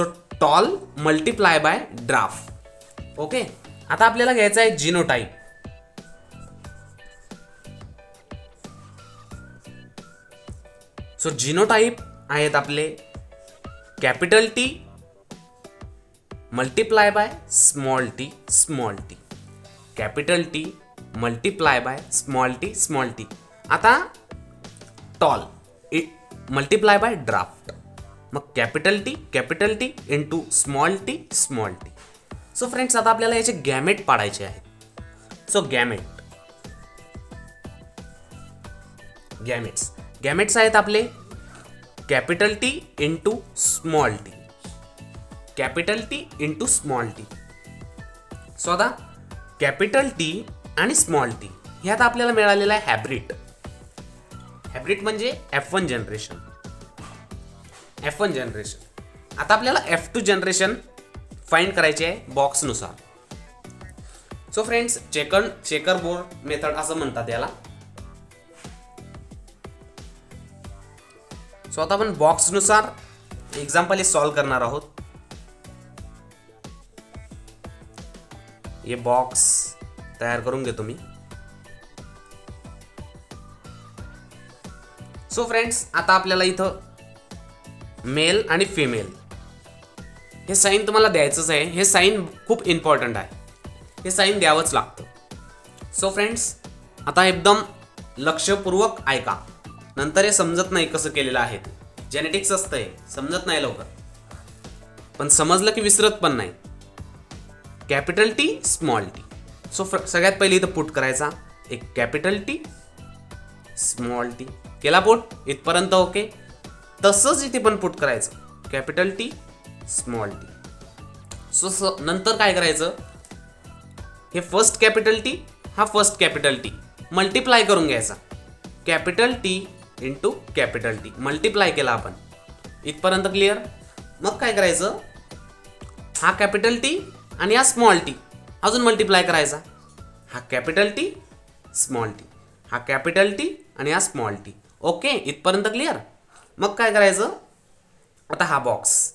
So tall multiply by dwarf. Okay, आता आपल्याला घ्यायचा आहे जिनोटाइप. सो जिनोटाइप आहेत आपले capital T multiply by small t small t. Capital T multiply by small t. आता tall multiply by dwarf. मग capital T into small t. So friends, आता आपल्याला याचे गॅमेट पाडायचे आहेत. सो गॅमेट्स आहेत आपले capital T into small t. Capital T into small t. So आता कॅपिटल टी आणि स्मॉल टी ह्यात आपल्याला मिळालेला आहे हॅब्रिड. हॅब्रिड म्हणजे F1 जनरेशन. आता आपल्याला F2 जनरेशन फाइंड करायचे आहे बॉक्सनुसार. So friends, checker board method असं म्हणतात याला. सो आता आपण बॉक्सनुसार एक्झाम्पल सॉल्व करणार आहोत. हे बॉक्स तयार करून घेतो मी. सो फ्रेंड्स, आता आपल्याला इथं मेल आणि फिमेल हे साईन तुम्हाला द्यायचंच आहे. हे साईन खूप इम्पॉर्टंट आहे. हे साईन द्यावंच लागतं. सो फ्रेंड्स, आता एकदम लक्षपूर्वक ऐका. नंतर हे समजत नाही कसं केलेलं आहे. जेनेटिक्स असतं, हे समजत नाही लवकर, पण समजलं की विसरत पण नाही. Capital T small t. So सगळ्यात पहिले इथं पुट करायचा एक कॅपिटल टी स्मॉल टी. केला पुट इथपर्यंत ओके. तसंच इथे पण पुट करायचं capital T small t. So नंतर काय करायचं, हे फर्स्ट कॅपिटल टी हा फर्स्ट कॅपिटल टी मल्टिप्लाय करून घ्यायचा. Capital T into capital T multiply केला आपण इथपर्यंत. क्लिअर. मग काय करायचं, हा कॅपिटल टी आणि हा स्मॉल टी अजून मल्टिप्लाय करायचा. हा कॅपिटल टी स्मॉल टी, हा कॅपिटल टी आणि हा स्मॉल टी. ओके, इथपर्यंत क्लिअर. मग काय करायचं, आता हा बॉक्स.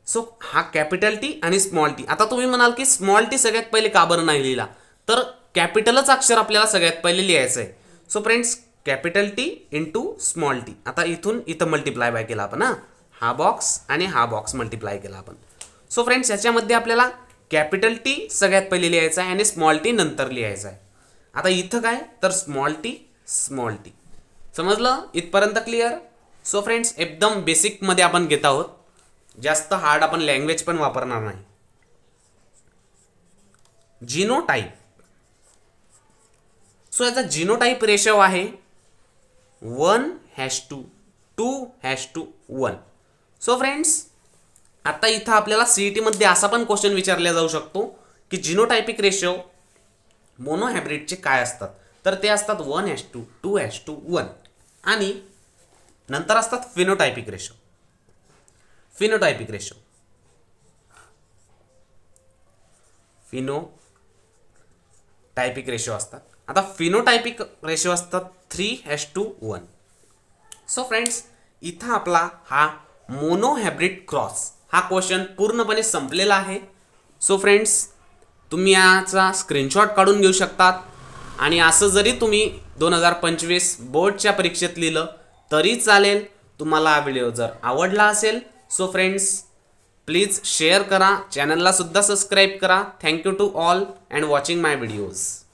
सो हा कॅपिटल टी आणि स्मॉल टी. आता तुम्ही म्हणाल की स्मॉल टी सगळ्यात पहिले का बरं नाही लिहिला, तर कॅपिटलच अक्षर आपल्याला सगळ्यात पहिले लिहायचं आहे. So friends, capital T into small t. आता इथं मल्टिप्लाय बाय केला आपण. हा बॉक्स आणि हा बॉक्स मल्टिप्लाय केला आपण. सो फ्रेंड्स, याच्यामध्ये आपल्याला कॅपिटल टी सगळ्यात पहिले लिहायचा आहे आणि स्मॉल टी नंतर लिहायचा आहे. आता इथं काय, तर स्मॉल टी. समजलं इथपर्यंत क्लिअर. सो फ्रेंड्स, एकदम बेसिकमध्ये आपण घेत आहोत. जास्त हार्ड आपण लँग्वेज पण वापरणार नाही. जिनोटाइप. सो याचा जिनोटाइप रेशो आहे 1:2:1. सो फ्रेंड्स, आता इथं आपल्याला सीईटी मध्ये असा पण क्वेश्चन विचारला जाऊ शकतो की जिनोटाइपिक रेशो मोनोहायब्रिडचे काय असतात. तर ते असतात 1:2:1 आणि नंतर असतात फिनोटाइपिक रेशो. फिनोटाइपिक रेशो असतात. आता फिनोटाइपिक रेशो असतात 3:1. सो फ्रेंड्स, इथं आपला हा मोनोहायब्रिड क्रॉस हा क्वेश्चन पूर्णपणे संपलेला आहे. सो फ्रेंड्स, तुम्ही याचा स्क्रीनशॉट काढून घेऊ शकतात आणि असं जरी तुम्ही 2025 बोर्डच्या परीक्षेत लिहिलं तरी चालेल. तुम्हाला हा व्हिडिओ जर आवडला असेल, सो फ्रेंड्स प्लीज शेअर करा, चॅनलला सुद्धा सबस्क्राईब करा. Thank you to all and watching my videos.